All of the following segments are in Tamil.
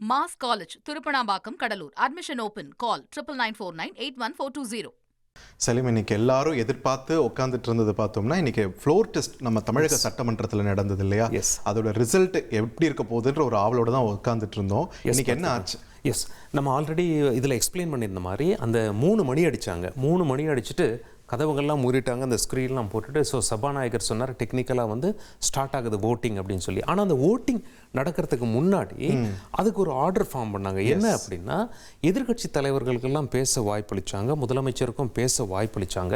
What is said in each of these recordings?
Mass college Thiruppanambakkam Cuddalore admission open call 9994981420. Saleem, இன்னைக்கு எல்லாரும் எதிர்பார்த்து உட்காந்துட்டு இருந்தது பார்த்தோம்னா இன்னைக்கு ஃப்ளோர் டெஸ்ட் நம்ம தமிழக சட்டமன்றத்தில் நடந்தது இல்லையா? அதோட ரிசல்ட் எப்படி இருக்க போகுதுன்ற ஒரு ஆவலோட தான் உட்காந்துட்டு இருந்தோம். இன்னைக்கு என்ன ஆச்சு? நம்ம ஆல்ரெடி இதில் எக்ஸ்பிளைன் பண்ணியிருந்த மாதிரி அந்த 3 மணி அடித்தாங்க. 3 மணி அடிச்சுட்டு கதவுகள்லாம் மூடிட்டாங்க, அந்த ஸ்க்ரீன்லாம் போட்டுட்டு. ஸோ சபாநாயகர் சொன்னார் டெக்னிக்கலாக வந்து ஸ்டார்ட் ஆகுது ஓட்டிங் அப்படின்னு சொல்லி. ஆனால் அந்த ஓட்டிங் நடக்கிறதுக்கு முன்னாடி அதுக்கு ஒரு ஆர்டர் ஃபார்ம் பண்ணாங்க. என்ன அப்படின்னா, எதிர்கட்சி தலைவர்களுக்கெல்லாம் பேச வாய்ப்பளித்தாங்க, முதலமைச்சருக்கும் பேச வாய்ப்பளித்தாங்க.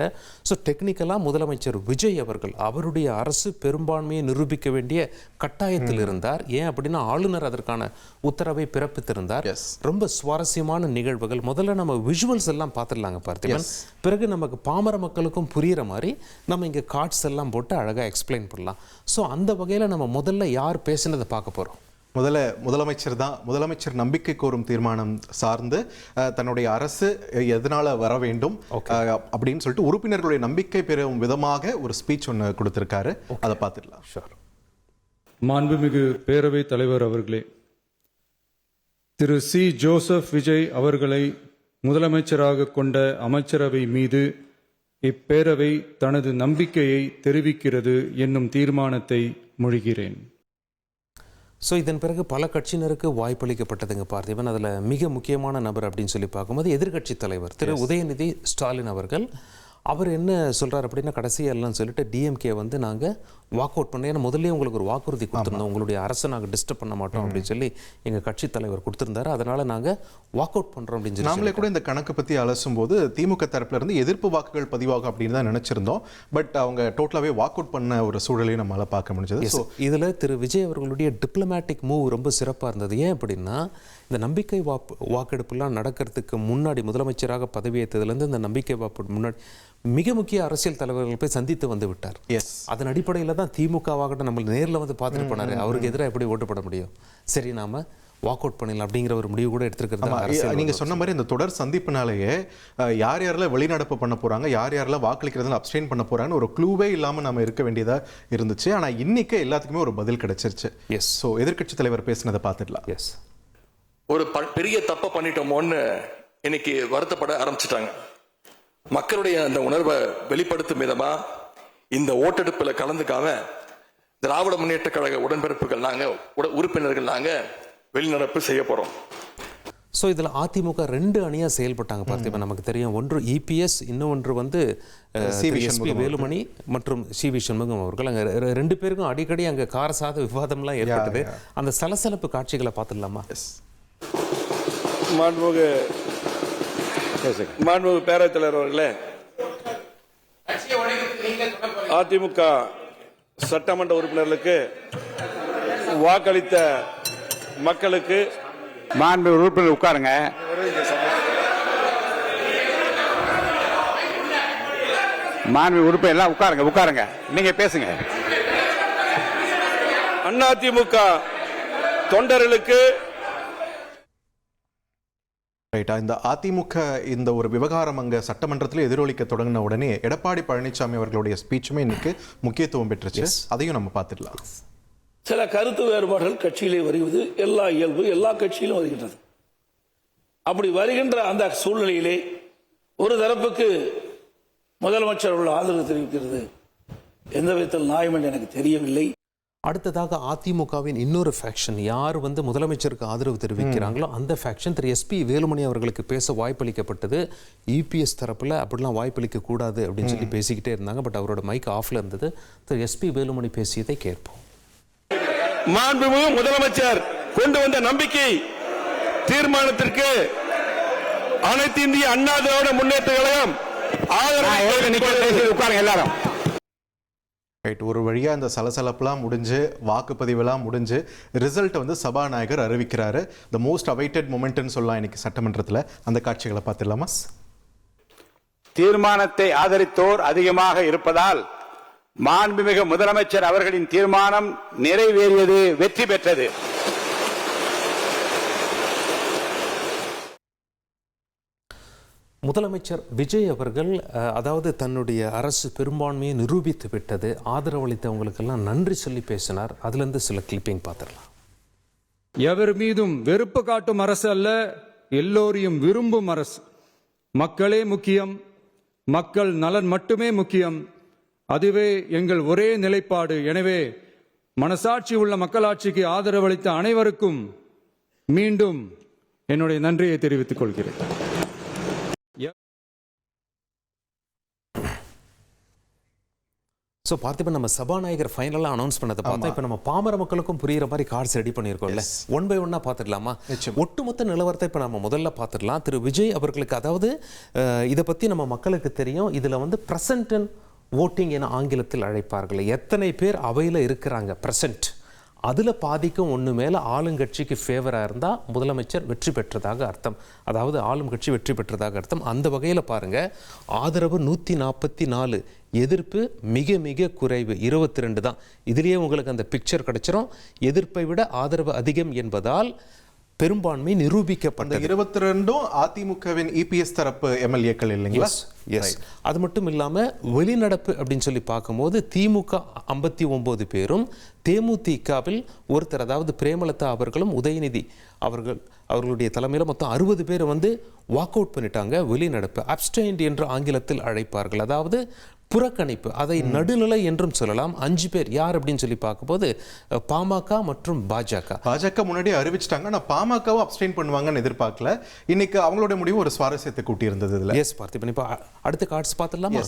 ஸோ டெக்னிக்கலாக முதலமைச்சர் விஜய் அவர்கள் அவருடைய அரசு பெரும்பான்மையை நிரூபிக்க வேண்டிய கட்டாயத்தில் இருந்தார். ஏன் அப்படின்னா ஆளுநர் அதற்கான உத்தரவை பிறப்பித்திருந்தார். ரொம்ப சுவாரஸ்யமான நிகழ்வுகள். முதல்ல நம்ம விஷுவல்ஸ் எல்லாம் பார்த்துடலாங்க பார்த்திபன். பிறகு நமக்கு பாமர மக்களுக்கும் புரிகிற மாதிரி நம்ம இங்கே கார்ட்ஸ் எல்லாம் போட்டு அழகாக எக்ஸ்பிளைன் பண்ணலாம். ஸோ அந்த வகையில் நம்ம முதல்ல யார் பேசினதை பார்க்க போகிறோம். முதலமைச்சர் நம்பிக்கை கோரும் தீர்மானம் சார்ந்து தன்னுடைய அரசு எதனால வர வேண்டும் அப்படின்னு சொல்லிட்டு உறுப்பினர்களுடைய நம்பிக்கை பெறும் விதமாக ஒரு ஸ்பீச் ஒன்று கொடுத்திருக்காரு. அதை பார்த்துடலாம். மாண்புமிகு பேரவைத் தலைவர் அவர்களே, திரு சி. ஜோசப் விஜய் அவர்களை முதலமைச்சராக கொண்ட அமைச்சரவை மீது இப்பேரவை தனது நம்பிக்கையை தெரிவிக்கிறது என்னும் தீர்மானத்தை மொழிகிறேன். ஸோ இதன் பிறகு பல கட்சியினருக்கு வாய்ப்பளிக்கப்பட்டதுங்க பார்த்திபன். அதில் மிக முக்கியமான நபர் அப்படின்னு சொல்லி பார்க்கும்போது எதிர்கட்சி தலைவர் திரு உதயநிதி ஸ்டாலின் அவர்கள். அவர் என்ன சொல்கிறார் அப்படின்னா, கடைசியெல்லாம் சொல்லிட்டு டிஎம்கே வந்து நாங்கள் வாக் அவுட் பண்ண, ஏன்னா முதல்ல உங்களுக்கு ஒரு வாக்குறுதி கொடுத்துருந்தோம், உங்களுடைய அரசை நாங்கள் டிஸ்டர்ப் பண்ண மாட்டோம் அப்படின்னு சொல்லி எங்கள் கட்சி தலைவர் கொடுத்துருந்தாரு. அதனால் நாங்கள் வாக் அவுட் பண்ணுறோம் அப்படின்னு சொல்லி நாமளே கூட இந்த கணக்கு பற்றி அலசும் போது திமுக தரப்புல இருந்து எதிர்ப்பு வாக்குகள் பதிவாகும் அப்படின்னு தான் நினச்சிருந்தோம். பட் அவங்க டோட்டலாகவே வாக் அவுட் பண்ண ஒரு சூழலையும் நம்மளால் பார்க்க முடிஞ்சது. ஸோ இதில் திரு விஜய் அவர்களுடைய டிப்ளமேட்டிக் மூவ் ரொம்ப சிறப்பாக இருந்தது. ஏன் அப்படின்னா, இந்த நம்பிக்கை வாக்கெடுப்புலாம் நடக்கிறதுக்கு முன்னாடி முதலமைச்சராக பதவியேற்றதுலேருந்து இந்த நம்பிக்கை வாக்கு முன்னாடி மிக முக்கிய அரசியல் தலைவர்கள் போய் சந்தித்து வந்து விட்டார். அதன் அடிப்படையில் தான் திமுகவாகட்டும் நம்ம நேரில் வந்து பார்த்துட்டு போனாரு. அவருக்கு எதிராக எப்படி ஓட்டு போட முடியும்? சரி, நாம வாக் அவுட் பண்ணிடலாம் அப்படிங்கிற ஒரு முடிவு கூட எடுத்துருக்கிறது. நீங்க சொன்ன மாதிரி இந்த தொடர் சந்திப்புனாலேயே யார் யாரெல்லாம் வெளிநடப்பு பண்ண போறாங்க, யார் யாரெல்லாம் வாக்களிக்கிறதுல அப்ஸ்டெயின் பண்ண போறாங்கன்னு ஒரு க்ளூவே இல்லாம நம்ம இருக்க வேண்டியதா இருந்துச்சு. ஆனா இன்னைக்கு எல்லாத்துக்குமே ஒரு பதில் கிடைச்சிருச்சு. ஸோ எதிர்கட்சி தலைவர் பேசினதை பார்த்துடலாம். ஒரு பெரிய தப்பை பண்ணிட்டோமோன்னு இன்னைக்கு வருத்தப்பட ஆரம்பிச்சிட்டாங்க. மக்களுடைய அந்த உணர்வை வெளிப்படுத்தும் விதமா இந்த ஓட்டெடுப்பில் கலந்துக்காம திராவிட முன்னேற்ற கழக உடன்பிறப்புகள் நாங்க உறுப்பினர்கள் நாங்க வெளிநடப்பு செய்ய போறோம். ஸோ இதில் அதிமுக 2 அணியாக செயல்பட்டாங்க பார்த்திபன். நமக்கு தெரியும், ஒன்று இபிஎஸ், இன்னொன்று வந்து எஸ்பி வேலுமணி மற்றும் சி வி சண்முகம் அவர்கள். அங்கே 2 பேருக்கும் அடிக்கடி அங்கே காரசாத விவாதம்லாம் ஏற்பட்டது. அந்த சலசலப்பு காட்சிகளை பார்த்துடலாமா? மாண்புமிகு பேரவைத் தலைவர் அவர்களே, அதிமுக சட்டமன்ற உறுப்பினர்களுக்கு வாக்களித்த மக்களுக்கு, மாண்புமிகு உறுப்பினர் உட்காருங்க. மாண்புமிகு உறுப்பினர் எல்லாம் உட்காருங்க, நீங்க பேசுங்க. அதிமுக தொண்டர்களுக்கு இந்த அதிமுக இந்த ஒரு விவகாரம் அங்க சட்டமன்றத்தில் எதிரொலிக்க தொடங்கின உடனே எடப்பாடி பழனிசாமி அவர்களுடைய ஸ்பீச்சுமே இன்னைக்கு முக்கியத்துவம் பெற்றுச்சு. அதையும் நம்ம பார்த்துடலாம். சில கருத்து வேறுபாடுகள் கட்சியிலே வருவது எல்லா இயல்பு, எல்லா கட்சியிலும் வருகின்றது. அப்படி வருகின்ற அந்த சூழ்நிலையிலே ஒரு தரப்புக்கு முதலமைச்சர் உள்ள ஆதரவு தெரிவிக்கிறது எந்த விதத்தில் நியாயம் என்று எனக்கு தெரியவில்லை. அடுத்ததாக அதிமுகவின் இன்னொரு ஃபேக்ஷன் யார் வந்து முதலமைச்சருக்கு ஆதரவு தெரிவிக்கிறாங்களோ அந்த ஃபேக்ஷன் திரு எஸ்பி வேலுமணி அவர்களுக்கு பேச வாய்ப்பளிக்கப்பட்டது. இபிஎஸ் தரப்பில் அப்படிலாம் வாய்ப்பளிக்க கூடாது அப்படின்னு சொல்லி பேசிக்கிட்டே இருந்தாங்க. பட் அவரோட மைக் ஆஃப்ல இருந்தது. திரு எஸ்பி வேலுமணி பேசியதை கேட்போம். மாண்புமிகு முதலமைச்சர் கொண்டு வந்த நம்பிக்கை தீர்மானத்திற்கு அனைத்து இந்திய அண்ணா திராவிட முன்னேற்ற கழகம் ஆதரவு. எல்லாரும் ஒரு வழியா இந்த சலசலப்புலாம் முடிஞ்சு வாக்குப்பதிவுலாம் முடிஞ்சு ரிசல்ட் வந்து சபாநாயகர் அறிவிக்கிறாரு. த மோஸ்ட் அவைட்டட் மொமெண்ட்னு சொல்லலாம் இன்னைக்கு சட்டமன்றத்தில். அந்த காட்சிகளை பார்த்துடலாமா? தீர்மானத்தை ஆதரித்தோர் அதிகமாக இருப்பதால் மாண்புமிகு முதலமைச்சர் அவர்களின் தீர்மானம் நிறைவேறியது, வெற்றி பெற்றது. முதலமைச்சர் விஜய் அவர்கள் அதாவது தன்னுடைய அரசு பெரும்பான்மையை நிரூபித்து விட்டது, ஆதரவளித்தவங்களுக்கெல்லாம் நன்றி சொல்லி பேசினார். அதுலேருந்து சில கிளிப்பிங் பார்த்துடலாம். எவர் மீதும் வெறுப்பு காட்டும் அரசு அல்ல, எல்லோரையும் விரும்பும் அரசு. மக்களே முக்கியம், மக்கள் நலன் மட்டுமே முக்கியம். அதுவே எங்கள் ஒரே நிலைப்பாடு. எனவே மனசாட்சி உள்ள மக்களாட்சிக்கு ஆதரவளித்த அனைவருக்கும் மீண்டும் என்னுடைய நன்றியை தெரிவித்துக் கொள்கிறேன். ஸோ பார்த்திபன், நம்ம சபாநாயகர் ஃபைனலாக அனௌன்ஸ் பண்ணதை பார்த்தா இப்போ நம்ம பாமர மக்களுக்கும் புரியுற மாதிரி கார்ட்ஸ் ரெடி பண்ணியிருக்கோம்ல. ஒன் பை ஒன்னாக பார்த்துடலாமா? ஒட்டுமொத்த நிலவரத்தை இப்போ நம்ம முதல்ல பார்த்துடலாம். திரு விஜய் அவர்களுக்கு, அதாவது இதை பற்றி நம்ம மக்களுக்கு தெரியும், இதில் வந்து ப்ரெசன்ட் அண்ட் ஓட்டிங் என ஆங்கிலத்தில் அழைப்பார்கள். எத்தனை பேர் அவையில் இருக்கிறாங்க ப்ரெசன்ட், அதில் பாதிக்கும் ஒன்று மேலே ஆளுங்கட்சிக்கு ஃபேவராக இருந்தால் முதலமைச்சர் வெற்றி பெற்றதாக அர்த்தம். அதாவது ஆளும் கட்சி வெற்றி பெற்றதாக அர்த்தம். அந்த வகையில் பாருங்கள், ஆதரவு 144, எதிர்ப்பு மிக மிக குறைவு 22 தான். இதுலேயே உங்களுக்கு அந்த பிக்சர் கிடைச்சிரும். எதிர்ப்பை விட ஆதரவு அதிகம் என்பதால் பெரும்பான்மை நிரூபிக்கப்பட்டது. 22 அதிமுகவின் இபிஎஸ் தரப்பு எம்எல்ஏக்கள் இல்லைங்களா? எஸ். அது மட்டும் இல்லாமல் வெளிநடப்பு அப்படின்னு சொல்லி பார்க்கும்போது திமுக 59 பேரும், தேமுதிகவில் ஒருத்தர், அதாவது பிரேமலதா அவர்களும் உதயநிதி அவர்களுடைய தலைமையில் மொத்தம் 60 பேர் வந்து வாக் அவுட் பண்ணிட்டாங்க. வெளிநடப்பு அப்ஸ்டைன்ட் என்று ஆங்கிலத்தில் அழைப்பார்கள், அதாவது புறக்கணிப்பு. அதை நடுநிலை என்றும் சொல்லலாம். 5 பேர் யார் அப்படின்னு சொல்லி பார்க்கும்போது பாமக மற்றும் பாஜக முன்னாடி அறிவிச்சிட்டாங்க. ஆனால் பாமகவும் அப்ஸ்டைன் பண்ணுவாங்கன்னு எதிர்பார்க்கல. இன்னைக்கு அவங்களோட முடிவு ஒரு சுவாரஸ்யத்தை கூட்டி இருந்தது. எஸ் பார்த்திபன், இப்போ அடுத்த கார்ட்ஸ் பார்த்துடலாமா?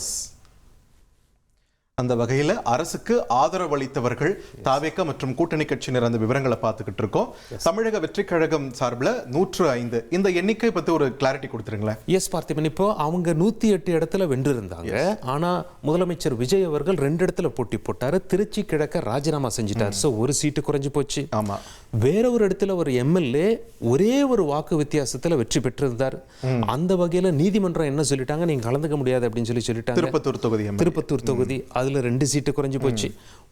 அந்த வகையில் அரசுக்கு ஆதரவளித்தவர்கள் தாவேக மற்றும் கூட்டணி கட்சியினர், அந்த விவரங்களை பார்த்துக்கிட்டு இருக்கோம். தமிழக வெற்றி கழகம் சார்பில் 105. இந்த எண்ணிக்கை பற்றி ஒரு கிளாரிட்டி கொடுத்துருங்களேன். எஸ் பார்த்திபன், இப்போ அவங்க 108 இடத்துல வென்றிருந்தாங்க. ஆனால் முதலமைச்சர் விஜய் அவர்கள் 2 இடத்துல போட்டி போட்டார். திருச்சி கிழக்க ராஜினாமா செஞ்சிட்டார். ஸோ ஒரு சீட்டு குறைஞ்சு போச்சு. ஆமாம். வேற ஒரு இடத்துல ஒரு எம்எல்ஏ ஒரே ஒரு வாக்கு வித்தியாசத்தில் வெற்றி பெற்றிருந்தார். அந்த வகையில் நீதிமன்றம் என்ன சொல்லிட்டாங்க, நீங்க கலந்துக்க முடியாது அப்படின்னு சொல்லிட்டாங்க. திருப்பத்தூர் தொகுதி அதுல 2 சீட்டு குறைஞ்சு போச்சு.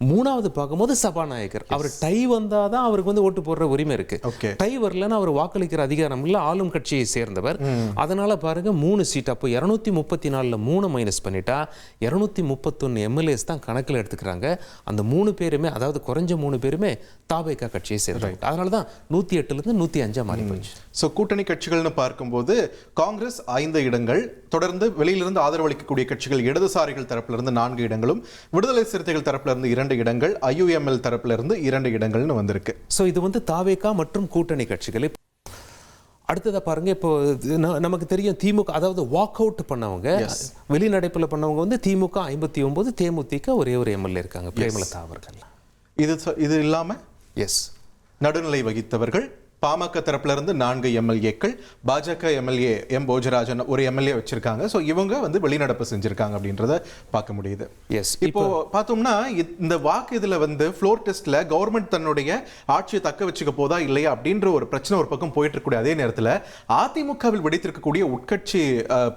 3வது பார்க்கும்போது சபாநாயகர், அவர் டை வந்தாதான் அவருக்கு வந்து ஓட்டு போடுற உரிமை இருக்கு. டை வரலன்னா அவர் வாக்களிக்கிற அதிகாரம் இல்ல, ஆளும் கட்சியை சேர்ந்தவர். அதனால பாருங்க 3 சீட். அப்போ 234ல் 3 மைனஸ் பண்ணிட்டா 231 எம்எல்ஏஸ் தான் கணக்கில் எடுத்துக்கிறாங்க. அந்த 3 பேருமே, அதாவது குறைஞ்ச 3 பேருமே தாவேகா கட்சியை சேர்ந்தவர். அதனால தான் 108லிருந்து 105 மாறி போச்சு. ஸோ கூட்டணி கட்சிகள்னு பார்க்கும்போது காங்கிரஸ் 5 இடங்கள், தொடர்ந்து வெளியிலிருந்து ஆதரவளிக்கக்கூடிய கட்சிகள் இடதுசாரிகள் தரப்பிலிருந்து 4 இடங்களும், விடுதலை சிறுத்தைகள் தரப்பிலிருந்து 2 இடங்கள், ஐயுஎம்எல் தரப்பிலிருந்து 2 இடங்கள்னு வந்திருக்கு. ஸோ இது வந்து தாவேகா மற்றும் கூட்டணி கட்சிகள். அடுத்ததை பாருங்க, இப்போ நமக்கு தெரியும் திமுக, அதாவது வாக் அவுட் பண்ணவங்க, வெளிநடப்பில் பண்ணவங்க வந்து திமுக 59, தேமுதிக ஒரே ஒரு எம்எல்ஏ இருக்காங்க, பிரேமலதா அவர்கள். இது இல்லாம நடுநிலை வகித்தவர்கள் பாமக தரப்புல இருந்து 4 எம்எல்ஏக்கள், பாஜக எம்எல்ஏ எம் போஜராஜன் ஒரு எம்எல்ஏ வச்சிருக்காங்க. ஸோ இவங்க வந்து வெளிநடப்பு செஞ்சிருக்காங்க அப்படின்றத பார்க்க முடியுது. இப்போ பார்த்தோம்னா இந்த வாக்கு இதுல வந்து ஃப்ளோர் டெஸ்ட்ல கவர்மெண்ட் தன்னுடைய ஆட்சியை தக்க வச்சுக்க போதா இல்லையா அப்படின்ற ஒரு பிரச்சனை ஒரு பக்கம் போயிட்டு இருக்கக்கூடிய அதே நேரத்தில் அதிமுகவில் வெடித்திருக்கக்கூடிய உட்கட்சி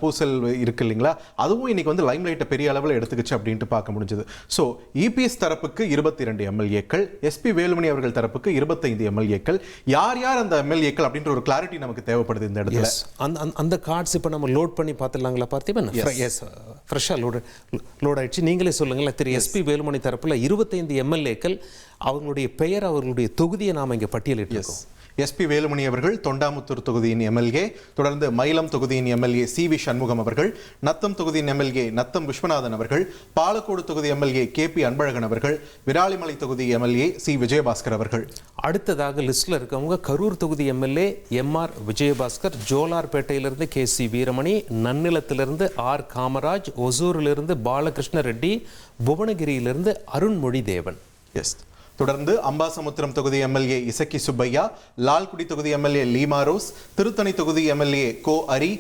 பூசல் இருக்கு இல்லைங்களா, அதுவும் இன்னைக்கு வந்து லைம் லைட்டை பெரிய அளவில் எடுத்துக்கிச்சு அப்படின்ட்டு பார்க்க முடிஞ்சது. ஸோ இபிஎஸ் தரப்புக்கு 22 எம்எல்ஏக்கள், எஸ்பி வேலுமணி அவர்கள் தரப்புக்கு 25 எம்எல்ஏக்கள். யார் அந்த எம்எல்ஏக்கள் அப்படின்ற ஒரு கிளாரிட்டி நமக்கு தேவைப்படுது இந்த இடத்துல. அந்த கார்ட்ஸ் இப்போ நம்ம லோட் பண்ணி பார்த்துடலாங்களா பார்த்திபன்? எஸ், ஃப்ரெஷ்ஷாக லோட் ஆயிடுச்சு. நீங்களே சொல்லுங்களேன். திரு எஸ்பி வேலுமணி தரப்புல 25 எம்எல்ஏக்கள், அவங்களுடைய பெயர், அவர்களுடைய தொகுதியை நாம் இங்கே பட்டியலிட்டிருக்கோம். எஸ்பி வேலுமணி அவர்கள் தொண்டாமுத்தூர் தொகுதியின் எம்எல்ஏ, தொடர்ந்து மயிலம் தொகுதியின் எம்எல்ஏ சி.வி. சண்முகம் அவர்கள், நத்தம் தொகுதியின் எம்எல்ஏ நத்தம் விஸ்வநாதன் அவர்கள், பாலக்கோடு தொகுதி எம்எல்ஏ கே.பி. அன்பழகன் அவர்கள், விராலிமலை தொகுதி எம்எல்ஏ சி. விஜயபாஸ்கர் அவர்கள். அடுத்ததாக லிஸ்ட்ல இருக்கவங்க கரூர் தொகுதி எம்எல்ஏ எம்.ஆர். விஜயபாஸ்கர், ஜோலார்பேட்டையிலிருந்து கே.சி. வீரமணி, நன்னிலத்திலிருந்து ஆர். காமராஜ், ஒசூரிலிருந்து பாலகிருஷ்ண ரெட்டி, புவனகிரியிலிருந்து அருண்மொழி தேவன். எஸ். தொடர்ந்து அம்பாசமுத்திரம் தொகுதி எம்எல்ஏ இசக்கி சுப்பையா, லால்குடி தொகுதி எம்எல்ஏ லீமா ரோஸ், திருத்தணி தொகுதி எம்எல்ஏ கோ அரி,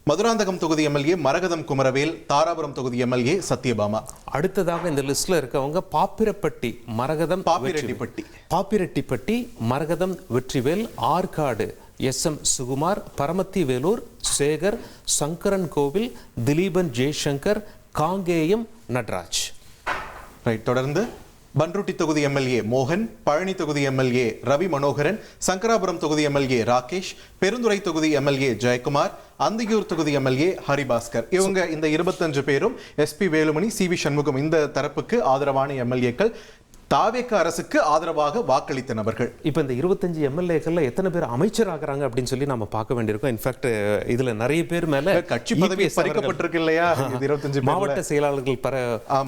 மதுராந்தகம் தொகுதி எம்எல்ஏ மரகதம் குமரவேல், தாராபுரம் தொகுதி எம்எல்ஏ சத்யபாமா. அடுத்ததாக இந்த லிஸ்ட்ல இருக்கவங்க பாப்பிரெட்டிப்பட்டி மரகதம், பாப்பிரெட்டிப்பட்டி மரகதம் வெற்றிவேல், ஆற்காடு எஸ்.எம். சுகுமார், பரமத்தி வேலூர் சேகர், சங்கரன் கோவில், திலீபன் ஜெய்சங்கர், காங்கேயம் நடராஜ். ரைட். தொடர்ந்து பன்ருட்டி தொகுதி எம்எல்ஏ மோகன், பழனி தொகுதி எம்எல்ஏ ரவி மனோகரன், சங்கராபுரம் தொகுதி எம்எல்ஏ ராகேஷ், பெருந்துறை தொகுதி எம்எல்ஏ ஜெயக்குமார், அந்தியூர் தொகுதி எம்எல்ஏ ஹரிபாஸ்கர். இவங்க இந்த 25 பேரும் எஸ்பி வேலுமணி, சி.வி. சண்முகம் இந்த தரப்புக்கு ஆதரவான எம்எல்ஏக்கள். தாவேக அரசுக்கு ஆதரவாக வாக்களித்த நபர்கள். இப்போ இந்த 25 எம்எல்ஏக்கள்ல எத்தனை பேர் அமைச்சராகிறாங்க அப்படின்னு சொல்லி நம்ம பார்க்க வேண்டியிருக்கோம். இன்ஃபேக்ட் இதுல நிறைய பேர் மேல கட்சி பதவி பறிக்கப்பட்டிருக்கு இல்லையா? 25 மாவட்ட செயலாளர்கள்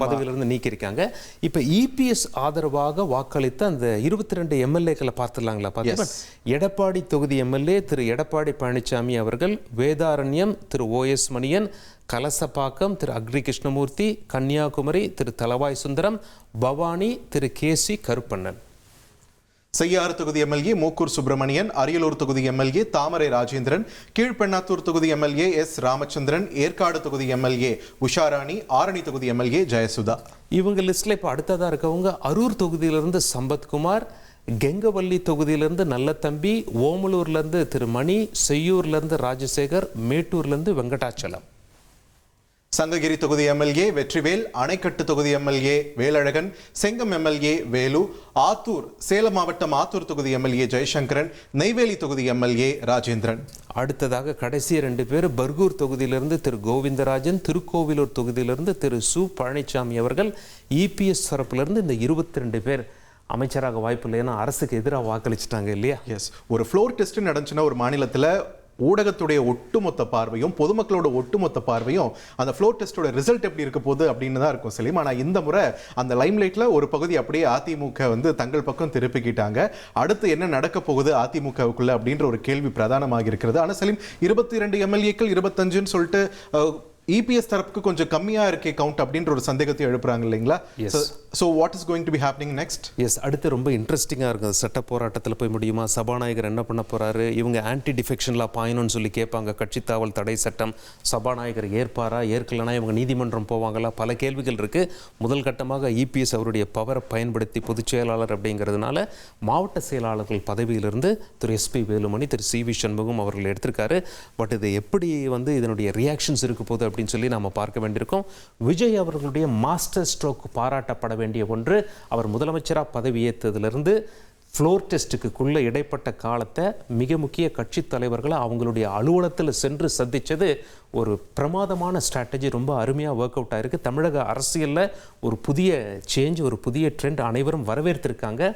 பதவியிலிருந்து நீக்கியிருக்காங்க. இப்போ இபிஎஸ் ஆதரவாக வாக்களித்த அந்த 22 எம்எல்ஏக்களை பார்த்துடலாங்களா? பார்த்தீங்கன்னா எடப்பாடி தொகுதி எம்எல்ஏ திரு எடப்பாடி பழனிசாமி அவர்கள், வேதாரண்யம் திரு OS மணியன், கலசப்பாக்கம் திரு அக்ரி கிருஷ்ணமூர்த்தி, கன்னியாகுமரி திரு தலவாய் சுந்தரம், பவானி திரு KC கருப்பண்ணன். செய்யாறு தொகுதி எம்எல்ஏ மூக்கூர் சுப்பிரமணியன், அரியலூர் தொகுதி எம்எல்ஏ தாமரை ராஜேந்திரன், கீழ்பெண்ணாத்தூர் தொகுதி எம்எல்ஏ S ராமச்சந்திரன், ஏற்காடு தொகுதி எம்எல்ஏ உஷாராணி, ஆரணி தொகுதி எம்எல்ஏ ஜெயசுதா. இவங்க லிஸ்ட்ல இப்போ அடுத்ததா இருக்கவங்க அரூர் தொகுதியிலிருந்து சம்பத்குமார், கெங்கவல்லி தொகுதியிலிருந்து நல்லத்தம்பி, ஓமலூர்லேருந்து திரு மணி, செய்யூர்லேருந்து ராஜசேகர், மேட்டூர்லேருந்து வெங்கடாச்சலம். சங்ககிரி தொகுதி எம்எல்ஏ வெற்றிவேல், அணைக்கட்டு தொகுதி எம்எல்ஏ வேலழகன், செங்கம் எம்எல்ஏ வேலு, ஆத்தூர் சேலம் மாவட்டம் ஆத்தூர் தொகுதி எம்எல்ஏ ஜெயசங்கரன், நெய்வேலி தொகுதி எம்எல்ஏ ராஜேந்திரன். அடுத்ததாக கடைசி 2 பேர் பர்கூர் தொகுதியிலிருந்து திரு கோவிந்தராஜன், திருக்கோவிலூர் தொகுதியிலிருந்து திரு சு பழனிசாமி அவர்கள். இபிஎஸ் தரப்பிலிருந்து இந்த 22 பேர் அமைச்சராக வாய்ப்பு இல்லை, ஏன்னா அரசுக்கு எதிராக வாக்களிச்சிட்டாங்க இல்லையா? எஸ், ஒரு ஃப்ளோர் டெஸ்ட் நடந்துச்சுன்னா ஒரு மாநிலத்தில் ஊடகத்துடைய ஒட்டுமொத்த பார்வையும் பொதுமக்களோட ஒட்டுமொத்த பார்வையும் அந்த ஃப்ளோர் டெஸ்டோட ரிசல்ட் எப்படி இருக்க போகுது அப்படின்னு தான் இருக்கும் சலீம். ஆனால் இந்த முறை அந்த லைம்லைட்ல ஒரு பகுதி அப்படியே அதிமுக தங்கள் பக்கம் திருப்பிக்கிட்டாங்க. அடுத்து என்ன நடக்க போகுது அதிமுகவுக்குள்ள அப்படின்ற ஒரு கேள்வி பிரதானமாக இருக்கிறது. ஆனால் சலீம், 22 எம்எல்ஏக்கள் 25ன்னு சொல்லிட்டு இபிஎஸ் தரப்புக்கு கொஞ்சம் கம்மியா இருக்கே கவுண்ட் அப்படின்ற ஒரு சந்தேகத்தை எழுப்புறாங்க இல்லைங்களா? So what is going to be happening next? Yes, அடுத்து ரொம்ப இன்ட்ரெஸ்டிங்காக இருக்குது. சட்ட போராட்டத்தில் போய் முடியுமா? சபாநாயகர் என்ன பண்ண போறாரு? இவங்க ஆன்டி டிஃபெக்ஷன்லாம் பாயணும்னு சொல்லி கேட்பாங்க. கட்சி தாவல் தடை சட்டம் சபாநாயகர் ஏற்பாரா, ஏற்கலனா இவங்க நீதிமன்றம் போவாங்களா? பல கேள்விகள் இருக்கு. முதல் கட்டமாக இபிஎஸ் அவருடைய பவரை பயன்படுத்தி பொதுச் செயலாளர் அப்படிங்கிறதுனால மாவட்ட செயலாளர்கள் பதவியிலிருந்து திரு SP வேலுமணி, திரு CV சண்முகம் அவர்கள் எடுத்திருக்காரு. பட் இது எப்படி இதனுடைய ரியாக்ஷன்ஸ் இருக்க போது அப்படின்னு சொல்லி நாம பார்க்க வேண்டியிருக்கோம். விஜய் அவர்களுடைய மாஸ்டர் ஸ்ட்ரோக் பாராட்டப்பட வேண்டிய ஒன்று. அவர் முதலமைச்சராக பதவியேற்றதிலிருந்து ஃப்ளோர் டெஸ்ட்டுக்குள்ள இடைப்பட்ட காலத்தை மிக முக்கிய கட்சி தலைவர்களை அவங்களுடைய அலுவலகத்தில் சென்று சந்தித்தது ஒரு பிரமாதமான ஸ்ட்ராட்டஜி. ரொம்ப அருமையாக ஒர்க் அவுட் ஆயிருக்கு. தமிழக அரசியலில் ஒரு புதிய சேஞ்ச், ஒரு புதிய ட்ரெண்ட் அனைவரும் வரவேற்றிருக்காங்க.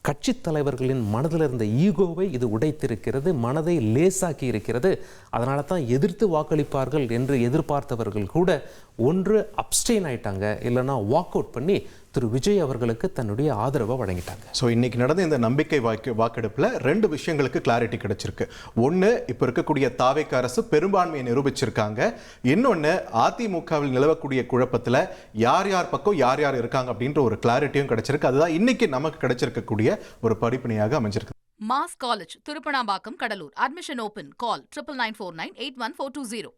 கட்சி தலைவர்களின் மனதில் இருந்த ஈகோவை இது உடைத்திருக்கிறது, மனதை லேசாக்கி இருக்கிறது. அதனால தான் எதிர்த்து வாக்களிப்பார்கள் என்று எதிர்பார்த்தவர்கள் கூட ஒன்று அப்ஸ்டெயின் ஆயிட்டாங்க, இல்லைன்னா வாக் அவுட் பண்ணி திரு விஜய் அவர்களுக்கு தன்னுடைய ஆதரவை வழங்கிட்டாங்க. ஸோ இன்னைக்கு நடந்த இந்த நம்பிக்கை வாக்கெடுப்பில் 2 விஷயங்களுக்கு கிளாரிட்டி கிடைச்சிருக்கு. ஒன்று, இப்போ இருக்கக்கூடிய தாவேக அரசு பெரும்பான்மையை நிரூபிச்சிருக்காங்க. இன்னொன்று, அதிமுகவில் நிலவக்கூடிய குழப்பத்தில் யார் யார் பக்கம் யார் யார் இருக்காங்க அப்படின்ற ஒரு கிளாரிட்டியும் கிடைச்சிருக்கு. அதுதான் இன்னைக்கு நமக்கு கிடைச்சிருக்கக்கூடிய ஒரு படிப்பினையாக அமைஞ்சிருக்கு. Mass college Thiruppanambakkam Cuddalore. Admission open. Call 9949 81420.